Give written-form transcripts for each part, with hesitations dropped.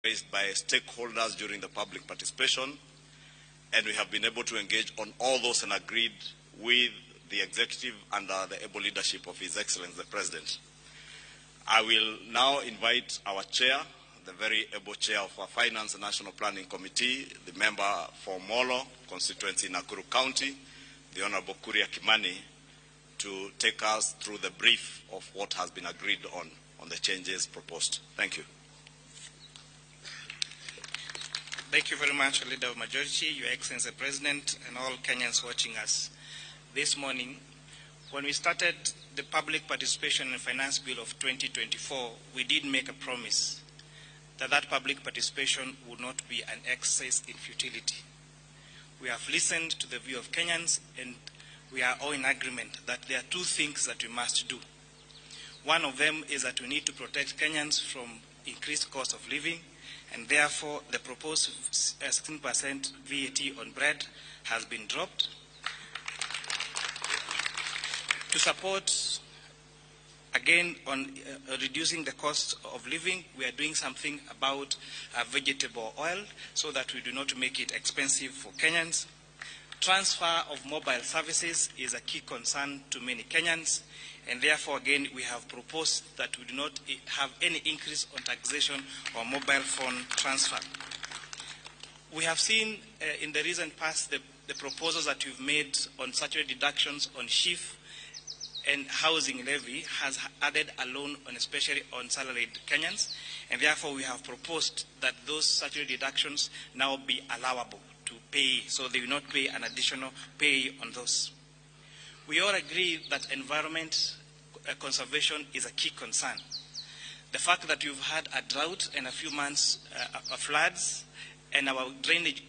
raised by stakeholders during the public participation, and we have been able to engage on all those and agreed with the executive under the able leadership of His Excellency the President. I will now invite our chair, the very able chair of our Finance and National Planning Committee, the member for Molo constituency in Nakuru County, the Honorable Kuria Kimani, to take us through the brief of what has been agreed on the changes proposed. Thank you. Thank you very much, Leader of Majority, Your Excellency President, and all Kenyans watching us this morning. When we started the Public Participation in Finance Bill of 2024, we did make a promise that that public participation would not be an exercise in futility. We have listened to the view of Kenyans, and we are all in agreement that there are two things that we must do. One of them is that we need to protect Kenyans from increased cost of living, and therefore the proposed 16% VAT on bread has been dropped. To support, again, on reducing the cost of living, we are doing something about vegetable oil so that we do not make it expensive for Kenyans. Transfer of mobile services is a key concern to many Kenyans, and therefore, again, we have proposed that we do not have any increase on taxation or mobile phone transfer. We have seen in the recent past the proposals that you've made on statutory deductions on SHIF and housing levy has added a loan on especially on salaried Kenyans, and therefore we have proposed that those statutory deductions now be allowable to pay, so they will not pay an additional pay on those. We all agree that environment conservation is a key concern. The fact that you've had a drought and a few months of floods and our drainage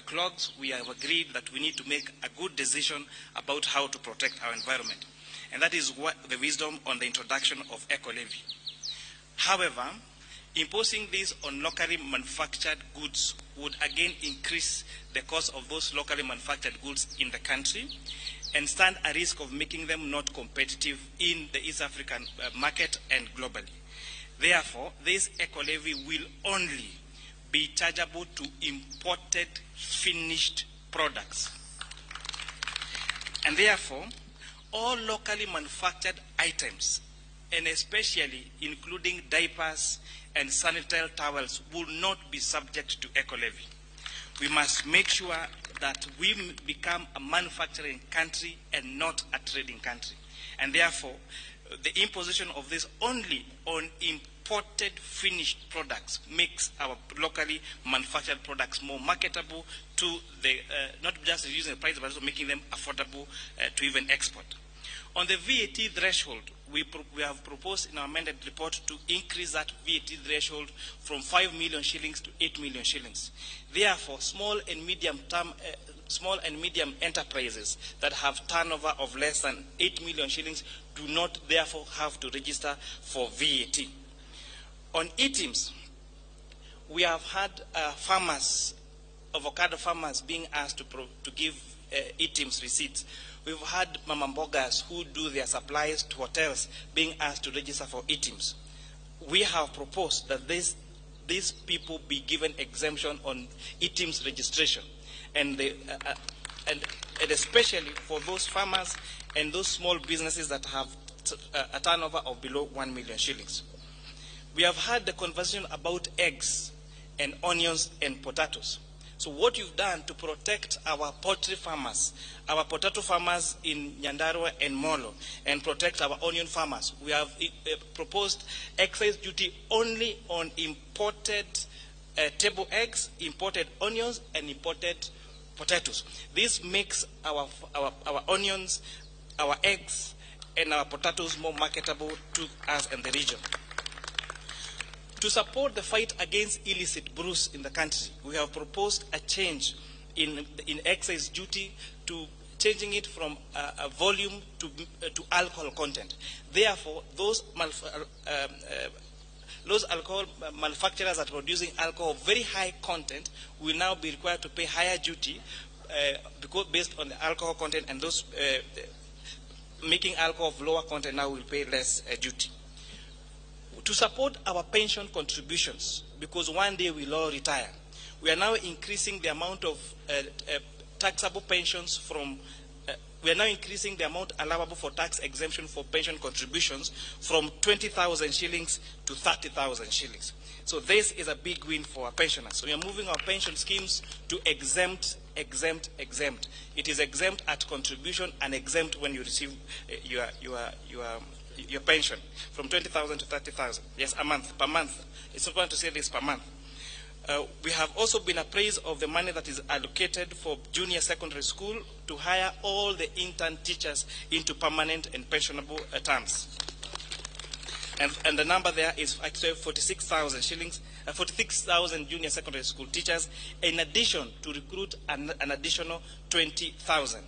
clogs, we have agreed that we need to make a good decision about how to protect our environment. And that is what the wisdom on the introduction of eco-levy. However, imposing this on locally manufactured goods would again increase the cost of those locally manufactured goods in the country and stand a risk of making them not competitive in the East African market and globally. Therefore, this eco-levy will only be chargeable to imported finished products. And therefore, all locally manufactured items, and especially including diapers and sanitary towels, will not be subject to eco-levy. We must make sure that we become a manufacturing country and not a trading country. And therefore, the imposition of this only on imported finished products makes our locally manufactured products more marketable to the, not just reducing the price, but also making them affordable to even export. On the VAT threshold, we have proposed in our amended report to increase that VAT threshold from 5 million shillings to 8 million shillings. Therefore, small and medium enterprises that have turnover of less than 8 million shillings do not therefore have to register for VAT. On items, we have had farmers, avocado farmers, being asked to give items receipts. We've had mama mbogas who do their supplies to hotels being asked to register for items. We have proposed that these people be given exemption on items registration, and especially for those farmers and those small businesses that have a turnover of below 1 million shillings. We have had the conversation about eggs and onions and potatoes. So what you've done to protect our poultry farmers, our potato farmers in Nyandarua and Molo, and protect our onion farmers, we have proposed excise duty only on imported table eggs, imported onions, and imported potatoes. This makes our onions, our eggs, and our potatoes more marketable to us and the region. To support the fight against illicit brews in the country, we have proposed a change in excise duty to changing it from a volume to alcohol content. Therefore, those alcohol manufacturers that are producing alcohol of very high content will now be required to pay higher duty because based on the alcohol content, and those making alcohol of lower content now will pay less duty. To support our pension contributions, because one day we'll all retire, we are now increasing the amount of taxable pensions from, we are now increasing the amount allowable for tax exemption for pension contributions from 20,000 shillings to 30,000 shillings. So this is a big win for our pensioners. So we are moving our pension schemes to exempt. It is exempt at contribution and exempt when you receive your pension from 20,000 to 30,000. Yes, a month, per month. It's important to say this, per month. We have also been appraised of the money that is allocated for junior secondary school to hire all the intern teachers into permanent and pensionable terms. And the number there is actually 46,000 shillings, 46,000 junior secondary school teachers, in addition to recruit an additional 20,000.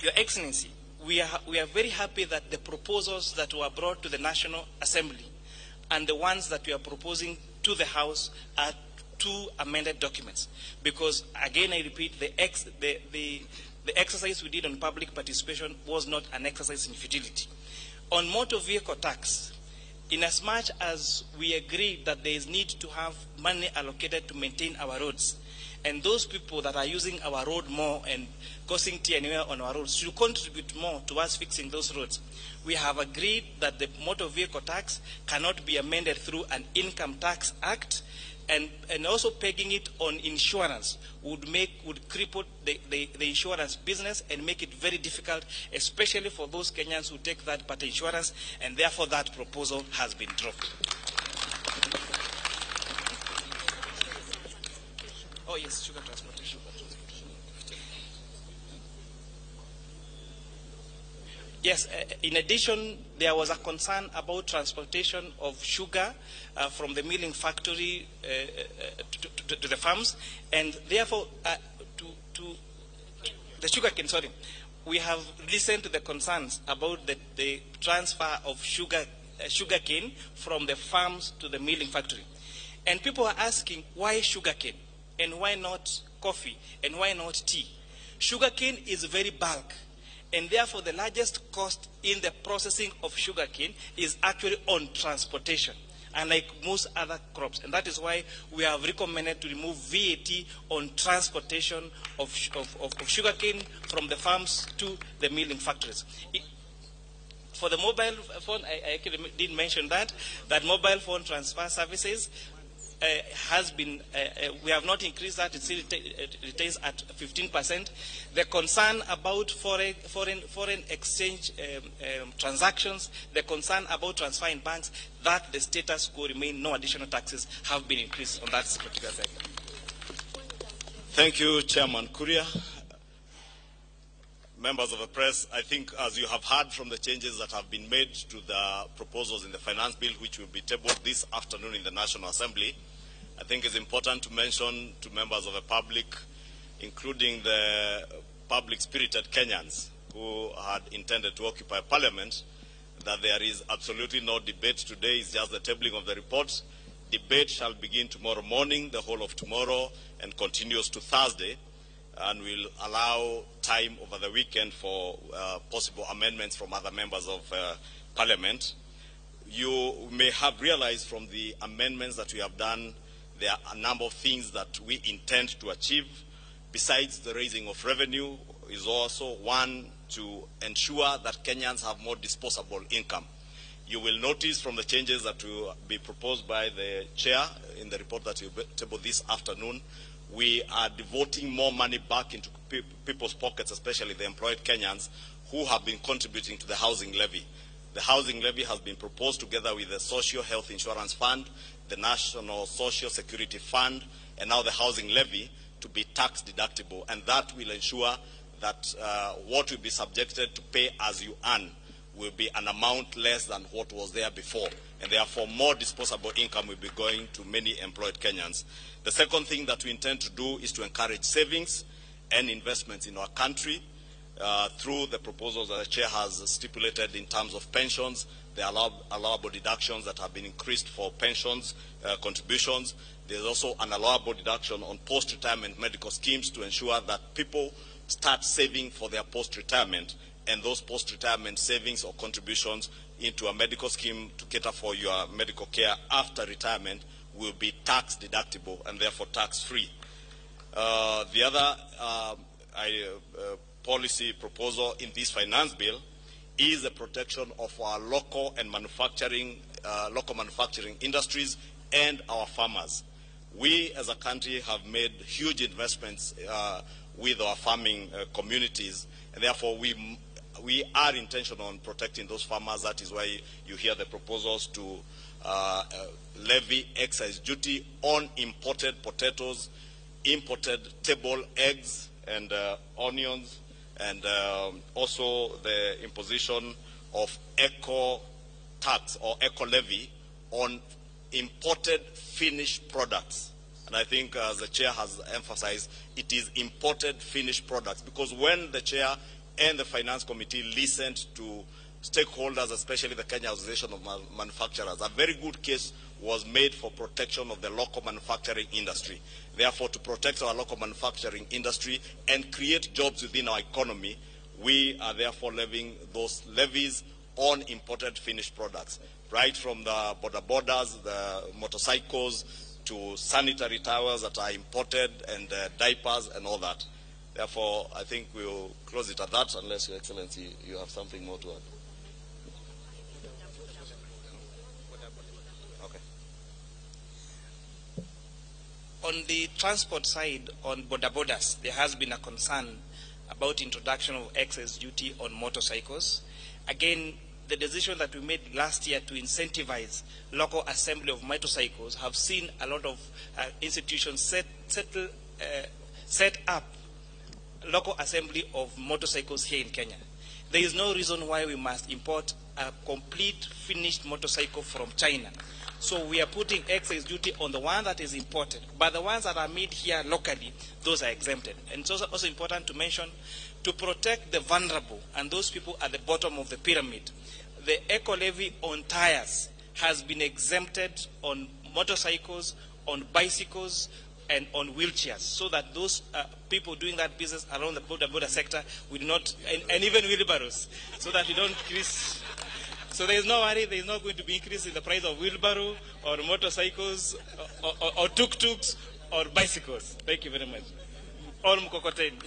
Your Excellency, we are very happy that the proposals that were brought to the National Assembly and the ones that we are proposing to the House are two amended documents. Because, again, I repeat, the exercise we did on public participation was not an exercise in futility. On motor vehicle tax, inasmuch as we agreed that there is need to have money allocated to maintain our roads, and those people that are using our road more and causing tear and wear on our roads should contribute more towards fixing those roads, we have agreed that the motor vehicle tax cannot be amended through an income tax act, and also pegging it on insurance would cripple the insurance business and make it very difficult, especially for those Kenyans who take third-party insurance, and therefore that proposal has been dropped. Oh yes, sugar transportation. Yes, in addition, there was a concern about transportation of sugar from the milling factory to the farms, and therefore to the sugar cane, sorry. We have listened to the concerns about the transfer of sugar cane from the farms to the milling factory. And people are asking, why sugar cane? And why not coffee? And why not tea? Sugar cane is very bulk. And therefore, the largest cost in the processing of sugarcane is actually on transportation, unlike most other crops. And that is why we have recommended to remove VAT on transportation of sugarcane from the farms to the milling factories. For the mobile phone, I actually did mention that mobile phone transfer services has been, we have not increased that, it still retains at 15%. The concern about foreign exchange transactions, the concern about transfer in banks, that the status quo remain, no additional taxes have been increased on that particular segment. Thank you, Chairman Kuria. Members of the press, I think as you have heard from the changes that have been made to the proposals in the finance bill, which will be tabled this afternoon in the National Assembly, I think it's important to mention to members of the public, including the public-spirited Kenyans who had intended to occupy Parliament, that there is absolutely no debate today. It's just the tabling of the report. Debate shall begin tomorrow morning, the whole of tomorrow, and continues to Thursday, and will allow time over the weekend for possible amendments from other members of Parliament. You may have realized from the amendments that we have done, there are a number of things that we intend to achieve. Besides the raising of revenue, is also one to ensure that Kenyans have more disposable income. You will notice from the changes that will be proposed by the chair in the report that you table this afternoon, we are devoting more money back into people's pockets, especially the employed Kenyans who have been contributing to the housing levy. The housing levy has been proposed together with the Social Health Insurance Fund, the National Social Security Fund, and now the housing levy to be tax deductible. And that will ensure that what will be subjected to pay as you earn will be an amount less than what was there before. And therefore, more disposable income will be going to many employed Kenyans. The second thing that we intend to do is to encourage savings and investments in our country through the proposals that the chair has stipulated in terms of pensions, the allowable deductions that have been increased for pensions contributions. There's also an allowable deduction on post-retirement medical schemes to ensure that people start saving for their post-retirement, and those post-retirement savings or contributions into a medical scheme to cater for your medical care after retirement will be tax deductible and therefore tax free. The other policy proposal in this finance bill is the protection of our local manufacturing industries and our farmers. We as a country have made huge investments with our farming communities, and therefore we are intentional on protecting those farmers. That is why you hear the proposals to levy excise duty on imported potatoes, imported table eggs and onions, and also the imposition of eco tax or eco levy on imported finished products. And I think, as the chair has emphasized, it is imported finished products, because when the chair and the finance committee listened to stakeholders, especially the Kenya Association of Manufacturers, a very good case was made for protection of the local manufacturing industry. Therefore, to protect our local manufacturing industry and create jobs within our economy, we are therefore levying those levies on imported finished products, right from the borders, the motorcycles, to sanitary towels that are imported, and diapers and all that. Therefore, I think we will close it at that, unless, Your Excellency, you have something more to add. Okay. On the transport side, on borders, there has been a concern about introduction of excess duty on motorcycles. Again, the decision that we made last year to incentivize local assembly of motorcycles have seen a lot of institutions set up local assembly of motorcycles here in Kenya. There is no reason why we must import a complete finished motorcycle from China. So we are putting excess duty on the one that is imported, but the ones that are made here locally, those are exempted. And it's also important to mention, to protect the vulnerable and those people at the bottom of the pyramid, the eco levy on tires has been exempted on motorcycles, on bicycles, and on wheelchairs, so that those people doing that business around the border sector will not, and even wheelbarrows, so that we don't increase. So there is no worry, there is not going to be increase in the price of wheelbarrow or motorcycles or tuk-tuks or bicycles. Thank you very much. Or mkokoteni.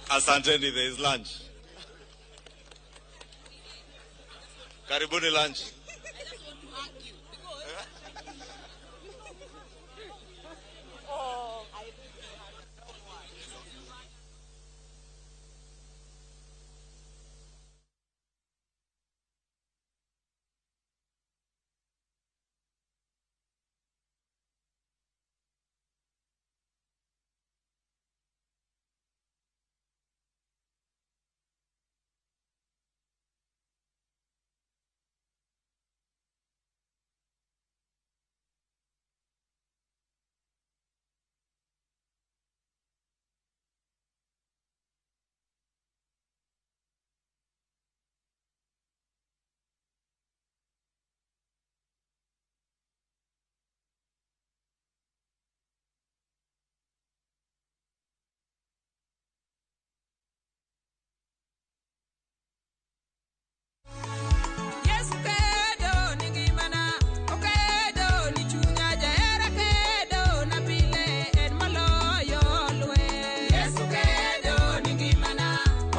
Asanteni, there is lunch. Karibuni lunch.